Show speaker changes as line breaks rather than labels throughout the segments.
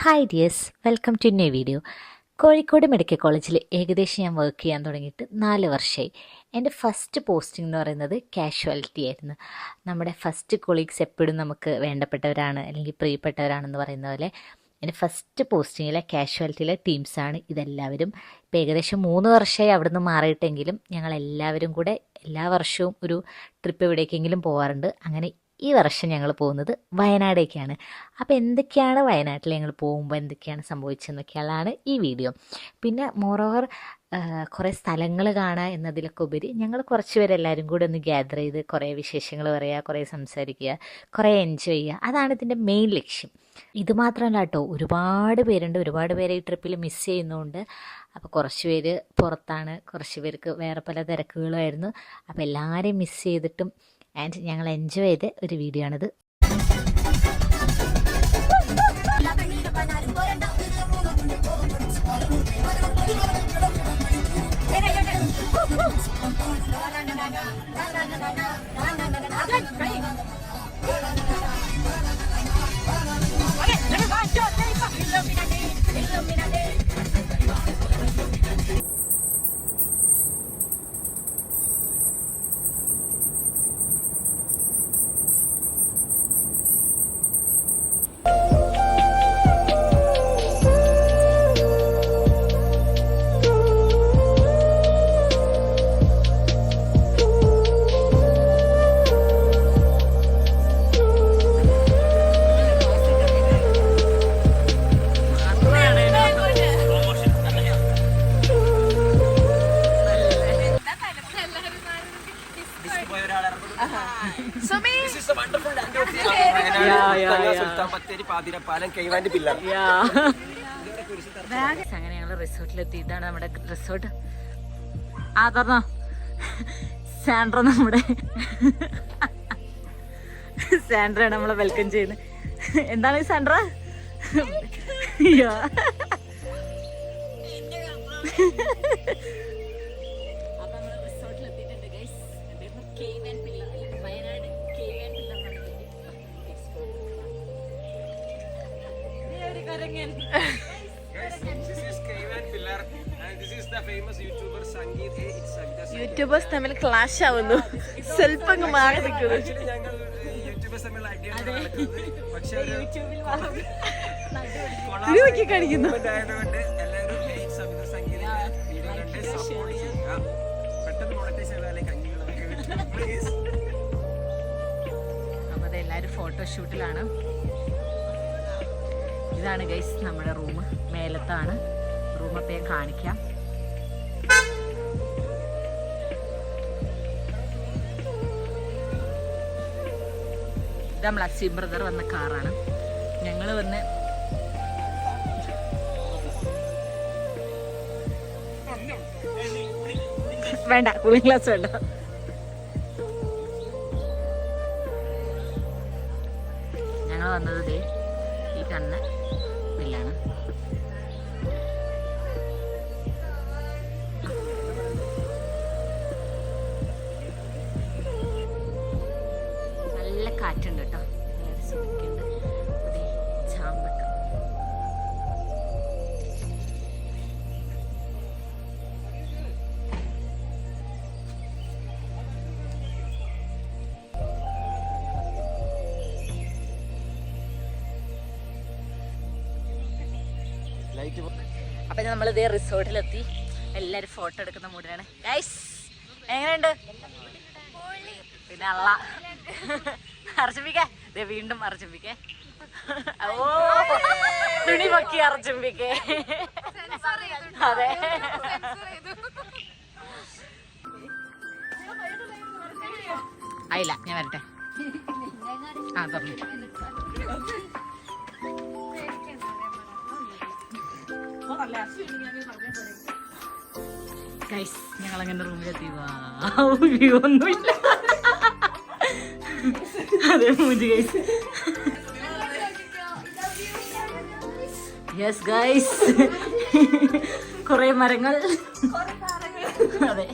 Hi dears, welcome to new video. Kozhikode medical കോളേജിൽ ഏകദേശം ഞാൻ വർക്ക് ചെയ്യാൻ തുടങ്ങിയിട്ട് 4 വർഷമായി. എൻ്റെ ഫസ്റ്റ് പോസ്റ്റിംഗ് എന്ന് പറയുന്നത് കാഷ്വാലിറ്റി ആയിരുന്നു. നമ്മുടെ ഫസ്റ്റ് കൊളീഗ്സ് എപ്പോഴും നമുക്ക് വേണ്ടപ്പെട്ടവരാണ് അല്ലെങ്കിൽ പ്രിയപ്പെട്ടവരാണെന്ന് പറയുന്ന പോലെ എൻ്റെ ഫസ്റ്റ് പോസ്റ്റിങ്ങിലെ കാഷ്വാലിറ്റിയിലെ ടീംസാണ് ഇതെല്ലാവരും. ഇപ്പോൾ ഏകദേശം 3 വർഷമായി അവിടുന്ന് മാറിയിട്ടെങ്കിലും ഞങ്ങളെല്ലാവരും കൂടെ എല്ലാ വർഷവും ഒരു ട്രിപ്പ് എവിടേക്കെങ്കിലും പോകാറുണ്ട്. അങ്ങനെ ഈ വർഷം ഞങ്ങൾ പോകുന്നത് വയനാടേക്കാണ്. അപ്പോൾ എന്തൊക്കെയാണ് വയനാട്ടിൽ ഞങ്ങൾ പോകുമ്പോൾ എന്തൊക്കെയാണ് സംഭവിച്ചതെന്നൊക്കെയുള്ളതാണ് ഈ വീഡിയോ. പിന്നെ മോറോവർ കുറേ സ്ഥലങ്ങൾ കാണുക എന്നതിലൊക്കെ ഉപരി ഞങ്ങൾ കുറച്ച് പേരെല്ലാവരും കൂടി ഒന്ന് ഗ്യാദർ ചെയ്ത് കുറേ വിശേഷങ്ങൾ പറയുക, കുറേ സംസാരിക്കുക, കുറേ എൻജോയ് ചെയ്യുക, അതാണ് ഇതിൻ്റെ മെയിൻ ലക്ഷ്യം. ഇതുമാത്രമല്ല കേട്ടോ, ഒരുപാട് പേരുണ്ട്. ഒരുപാട് പേരെ ഈ ട്രിപ്പിൽ മിസ് ചെയ്യുന്നുണ്ട്. അപ്പോൾ കുറച്ച് പേര് പുറത്താണ്, കുറച്ച് പേർക്ക് വേറെ പല തിരക്കുകളുമായിരുന്നു. അപ്പോൾ എല്ലാവരെയും മിസ് ചെയ്തിട്ടും ആൻഡ് ഞങ്ങൾ എൻജോയ് ചെയ്ത ഒരു വീഡിയോ ആണിത്. അങ്ങനെ ഞങ്ങൾ റിസോർട്ടിലെത്തി. ഇതാണ് നമ്മുടെ റിസോർട്ട്. ആ തുറന്നോ, സാൻഡ്ര നമ്മുടെ സാൻഡ്രയാണ് നമ്മളെ വെൽക്കം ചെയ്യുന്നത്. എന്താണ് സാൻഡ്ര?
യൂട്യൂബേഴ്സ് തമ്മിൽ ക്ലാഷ് ആവുന്നു. സ്വല്പം മാറി നിൽക്കുന്നു. കാണിക്കുന്നു.
അപ്പോൾ എല്ലാവരും ഫോട്ടോഷൂട്ടിലാണ്. ഇതാണ് ഗൈസ് നമ്മുടെ റൂം. മേലത്താണ് റൂം. അപ്പോൾ ഞാൻ കാണിക്കാം. ഇത് നമ്മൾ അസീം ബ്രദർ വന്ന കാറാണ്. ഞങ്ങൾ വന്ന് വേണ്ട, കൂളിംഗ് ഗ്ലാസ് വേണ്ട. ഞങ്ങൾ വന്നത് ഈ കണ്ണ് പില്ലാണ്. നല്ല കാറ്റുണ്ട് കേട്ടോ, എല്ലാവരും ശ്രദ്ധിക്കുന്നുണ്ട്. ചാമ്പക്ക അപ്പം നമ്മൾ ഇതേ റിസോർട്ടിലെത്തി. എല്ലാവരും ഫോട്ടോ എടുക്കുന്ന മൂഡിലാണ്. ഗൈസ് എങ്ങനെയുണ്ട്? പിന്നെ അല്ല അർച്ചമ്പിക്കേ, ഇതേ വീണ്ടും അർച്ചമ്പിക്കേ. ഓ തുണി പൊക്കി അർച്ചമ്പിക്കേ. അതെ, ആയില്ല, ഞാൻ വരട്ടെ. ആ പറഞ്ഞു. ഗൈസ് ഞങ്ങളങ്ങനെ റൂമിലെത്തി. വ്യൂ ഒന്നുമില്ല. അതെ മൂഞ്ചി ഗൈസ്. യെസ് ഗൈസ്, കുറേ മരങ്ങൾ. അതെ,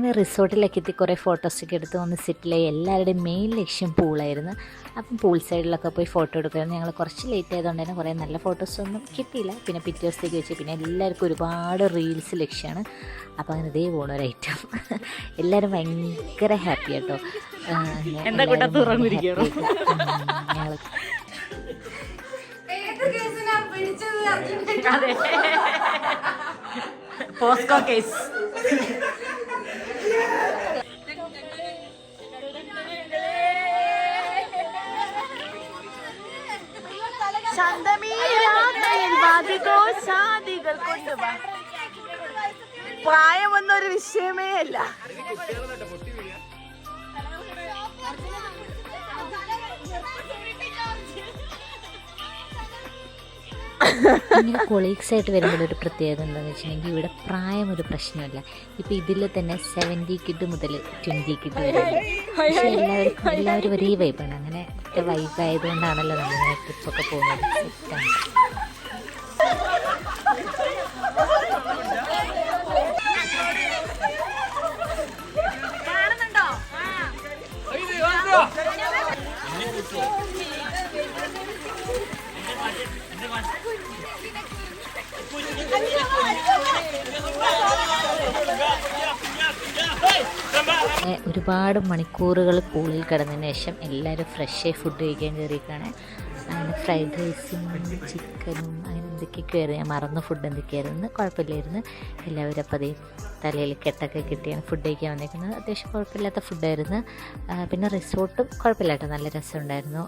അങ്ങനെ റിസോർട്ടിലേക്ക് എത്തി കുറേ ഫോട്ടോസൊക്കെ എടുത്ത് ഒന്ന് സെറ്റിലായി. എല്ലാവരുടെയും മെയിൻ ലക്ഷ്യം പൂളായിരുന്നു. അപ്പം പൂൾ സൈഡിലൊക്കെ പോയി ഫോട്ടോ എടുക്കുമായിരുന്നു. ഞങ്ങൾ കുറച്ച് ലേറ്റ് ആയതുകൊണ്ട് തന്നെ കുറേ നല്ല ഫോട്ടോസൊന്നും കിട്ടിയില്ല. പിന്നെ പിറ്റേ ദിവസത്തേക്ക് വെച്ച് പിന്നെ എല്ലാവർക്കും ഒരുപാട് റീൽസ് ലക്ഷ്യമാണ്. അപ്പോൾ അങ്ങനെ ഇതേ പോകണ ഒരു ഐറ്റം. എല്ലാവരും ഭയങ്കര ഹാപ്പി കേട്ടോ. ഞങ്ങൾ
പോസ്കോ കേസ്. പ്രായമൊന്നും ഒരു വിഷയമേ അല്ല.
ഇങ്ങനെ കൊളീഗ്സായിട്ട് വരുമ്പോൾ ഒരു പ്രത്യേകത എന്താണെന്ന് വെച്ചിട്ടുണ്ടെങ്കിൽ ഇവിടെ പ്രായം ഒരു പ്രശ്നമല്ല. ഇപ്പോൾ ഇതിൽ തന്നെ 70 കിഡ് മുതൽ 20 കിഡ് വരെ. പക്ഷേ എല്ലാവരും ഒരേ വൈബാണ്. അങ്ങനെ വൈബായതുകൊണ്ടാണല്ലോ നമ്മളിങ്ങനെ ട്രിപ്പൊക്കെ പോകുന്നത്. സെറ്റാണ്. ഒരുപാട് മണിക്കൂറുകൾ പൂളിൽ കിടന്നതിന് ശേഷം എല്ലാവരും ഫ്രഷായി ഫുഡ് കഴിക്കാൻ കയറിയിരിക്കുകയാണ്. അങ്ങനെ ഫ്രൈഡ് റൈസും ചിക്കനും അങ്ങനെ എന്തൊക്കെയൊക്കെ ആയിരുന്നു. ഞാൻ മറന്ന ഫുഡ് എന്തൊക്കെയായിരുന്നു. കുഴപ്പമില്ലായിരുന്നു. എല്ലാവരും അപ്പോൾ അതേ തലയിൽ കെട്ടൊക്കെ കിട്ടിയാണ് ഫുഡ് കഴിക്കാൻ വന്നിരിക്കുന്നത്. അത്യാവശ്യം കുഴപ്പമില്ലാത്ത ഫുഡായിരുന്നു. പിന്നെ റിസോർട്ടും കുഴപ്പമില്ല കേട്ടോ, നല്ല രസമുണ്ടായിരുന്നു.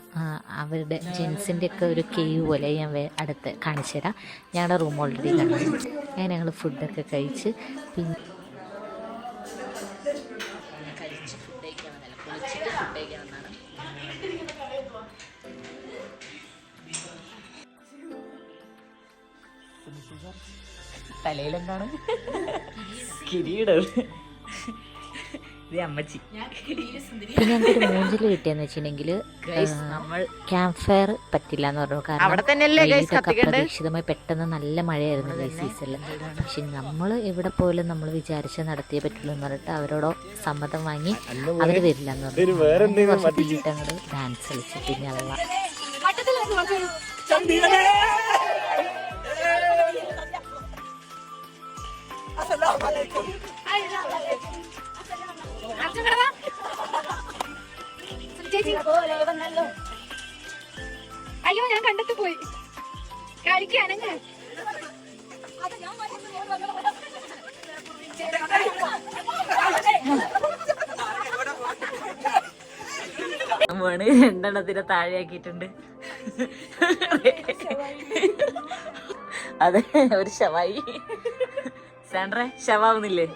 അവരുടെ ജെൻസിൻ്റെ ഒക്കെ ഒരു കേവ് പോലെ ഞാൻ അടുത്ത് കാണിച്ചു തരാം. ഞങ്ങളുടെ റൂം ഓൾറെഡി കണ്ടു. അങ്ങനെ ഞങ്ങൾ ഫുഡൊക്കെ കഴിച്ച് പിന്നെ
തലയിലെന്താണ് കിരീടം. അമ്മച്ചി.
പിന്നെ ഞങ്ങൾക്കൊരു മൂഞ്ചിൽ കിട്ടിയെന്ന് വെച്ചിട്ടുണ്ടെങ്കിൽ നമ്മൾ ക്യാമ്പ് ഫയർ പറ്റില്ല എന്ന് പറഞ്ഞു. കാരണം അപ്രതീക്ഷിതമായി പെട്ടെന്ന് നല്ല മഴയായിരുന്നു ഈ സീസണിൽ. പക്ഷെ നമ്മൾ എവിടെ പോലും നമ്മൾ വിചാരിച്ച് നടത്തിയേ പറ്റുള്ളൂ എന്ന് പറഞ്ഞിട്ട് അവരോടോ സമ്മതം വാങ്ങി അവർ വരില്ല എന്ന് പറഞ്ഞു. കുറച്ച് അങ്ങോട്ട് ഡാൻസ് കളിച്ചു. പിന്നെ അഥവാ
അയ്യോ ഞാൻ കണ്ടെത്തി പോയി കഴിക്കാനങ്ങ
രണ്ടെണ്ണത്തിന് താഴെയാക്കിയിട്ടുണ്ട്. അതെ, ഒരു ശവായി. സാൻഡ്രേ ശവാവുന്നില്ലേ?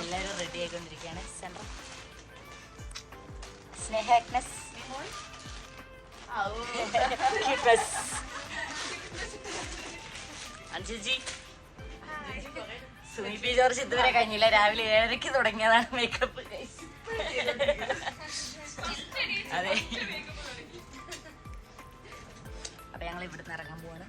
എല്ലാരും റെഡി ആയിക്കൊണ്ടിരിക്കുകയാണ്. സ്നേഹനസ് അഞ്ജുജി സുനിപി ജോർജ് ഇതുവരെ കഴിഞ്ഞില്ല. രാവിലെ 7:30 തുടങ്ങിയതാണ് മേക്കപ്പ്. അതെ, അപ്പൊ ഞങ്ങൾ ഇവിടുന്ന് ഇറങ്ങാൻ പോവാണ്.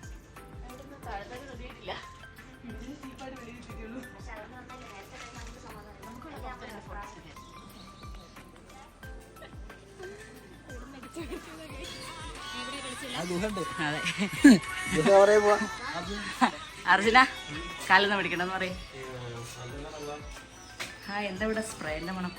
അർജുന കാലൊന്ന് പിടിക്കണമെന്ന് പറയും. എന്താ ഇവിടെ സ്പ്രേന്റെ മണം?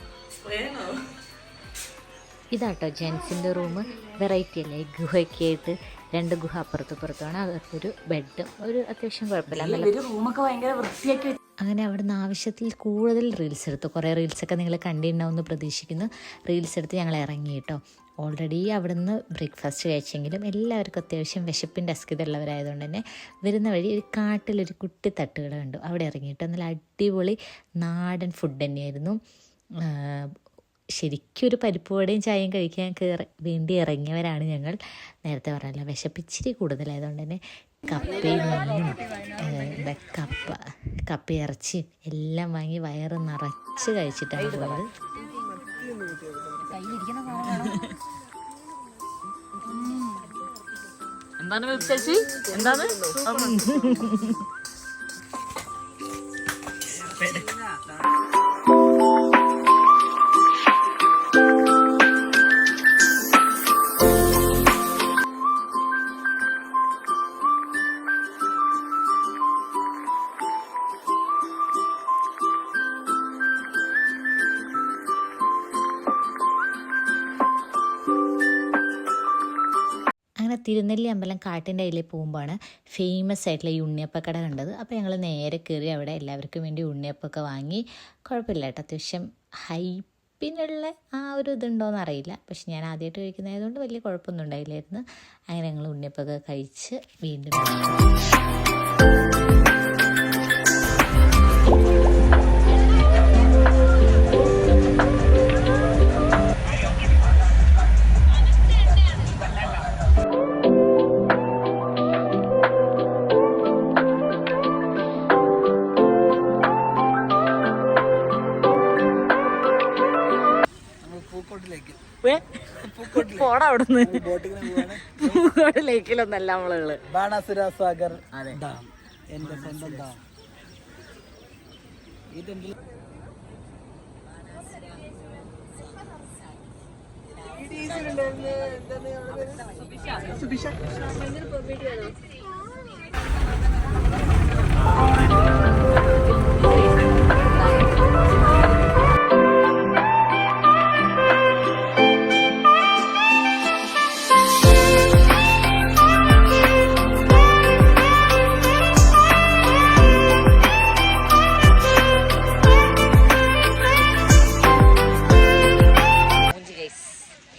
ഇതാട്ടോ ജെൻസിൻ്റെ റൂം. വെറൈറ്റി അല്ലേ, ഗുഹയൊക്കെ ആയിട്ട് 2 ഗുഹ അപ്പുറത്തുമാണ്. അവർക്കൊരു ബെഡും ഒരു അത്യാവശ്യം കുഴപ്പമില്ല.
റൂമൊക്കെ ഭയങ്കര വൃത്തിയാക്കി.
അങ്ങനെ അവിടുന്ന് ആവശ്യത്തിൽ കൂടുതൽ റീൽസ് എടുത്തു. കുറേ റീൽസൊക്കെ നിങ്ങൾ കണ്ടിട്ടുണ്ടാവുമെന്ന് പ്രതീക്ഷിക്കുന്നു. റീൽസ് എടുത്ത് ഞങ്ങൾ ഇറങ്ങി കേട്ടോ. ഓൾറെഡി അവിടുന്ന് ബ്രേക്ക്ഫാസ്റ്റ് കഴിച്ചെങ്കിലും എല്ലാവർക്കും അത്യാവശ്യം വിശപ്പിൻ്റെ അസ്കിതയുള്ളവരായതുകൊണ്ട് തന്നെ വരുന്ന വഴി ഒരു കാട്ടിലൊരു കുട്ടി തട്ടുകട കണ്ടു. അവിടെ ഇറങ്ങിയിട്ട് നല്ല അടിപൊളി നാടൻ ഫുഡ് തന്നെയായിരുന്നു. ശരിക്കും ഒരു പരിപ്പ് വടയും ചായയും കഴിക്കാൻ വേണ്ടി ഇറങ്ങിയവരാണ് ഞങ്ങൾ. നേരത്തെ പറഞ്ഞല്ലോ വിശപ്പിച്ചിരി കൂടുതലായതുകൊണ്ട് തന്നെ കപ്പയും മീനും കപ്പ ഇറച്ചിയും എല്ലാം വാങ്ങി വയറ് നിറച്ച് കഴിച്ചിട്ടാണ് പോയത്.
എന്താണ് ചേച്ചി എന്താണ്
അങ്ങനെ തിരുനെല്ലി അമ്പലം കാട്ടിൻ്റെ അതിലേ പോകുമ്പോഴാണ് ഫേമസ് ആയിട്ടുള്ള ഈ ഉണ്ണിയപ്പക്കട കണ്ടത്. അപ്പോൾ ഞങ്ങൾ നേരെ കയറി അവിടെ എല്ലാവർക്കും വേണ്ടി ഉണ്ണിയപ്പമൊക്കെ വാങ്ങി. കുഴപ്പമില്ല കേട്ടോ, അത്യാവശ്യം ഹൈപ്പിനുള്ള ആ ഒരു ഇതുണ്ടോയെന്ന് അറിയില്ല, പക്ഷെ ഞാൻ ആദ്യമായിട്ട് കഴിക്കുന്നതായതുകൊണ്ട് വലിയ കുഴപ്പമൊന്നും ഉണ്ടായില്ലായിരുന്നു. അങ്ങനെ ഞങ്ങൾ ഉണ്ണിയപ്പമൊക്കെ കഴിച്ച് വീണ്ടും
പോടാ അവിടുന്ന്. പൂക്കോട് ലേക്കിലൊന്നല്ല നമ്മളുകള്.
ബാണാസുര സാഗർ ഡാം എന്റെ സ്വന്തം ഡാം.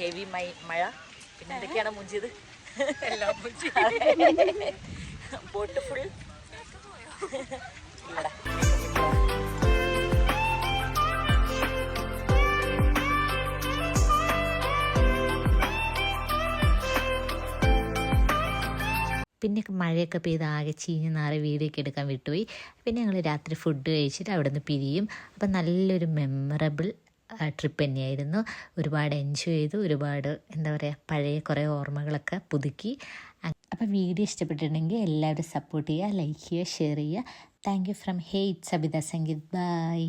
ഹെവി മഴ, പിന്നെ എന്തൊക്കെയാണ് മുഞ്ചിയത്? ബോട്ട് ഫുൾ ഇല്ലടാ.
പിന്നെ മഴയൊക്കെ പെയ്ത് ആകെ ചീഞ്ഞ് നാറി വീഡിയോ ഒക്കെ എടുക്കാൻ വിട്ടുപോയി. പിന്നെ ഞങ്ങൾ രാത്രി ഫുഡ് കഴിച്ചിട്ട് അവിടെ നിന്ന് പിരിയും. അപ്പം നല്ലൊരു മെമ്മറബിൾ ട്രിപ്പ് തന്നെയായിരുന്നു. ഒരുപാട് എൻജോയ് ചെയ്തു, ഒരുപാട് എന്താ പറയുക പഴയ കുറേ ഓർമ്മകളൊക്കെ പുതുക്കി. അപ്പം വീഡിയോ ഇഷ്ടപ്പെട്ടിട്ടുണ്ടെങ്കിൽ എല്ലാവരും സപ്പോർട്ട് ചെയ്യുക, ലൈക്ക് ചെയ്യുക, ഷെയർ ചെയ്യുക. Thank you from hey it's Abitha Sangeeth. By.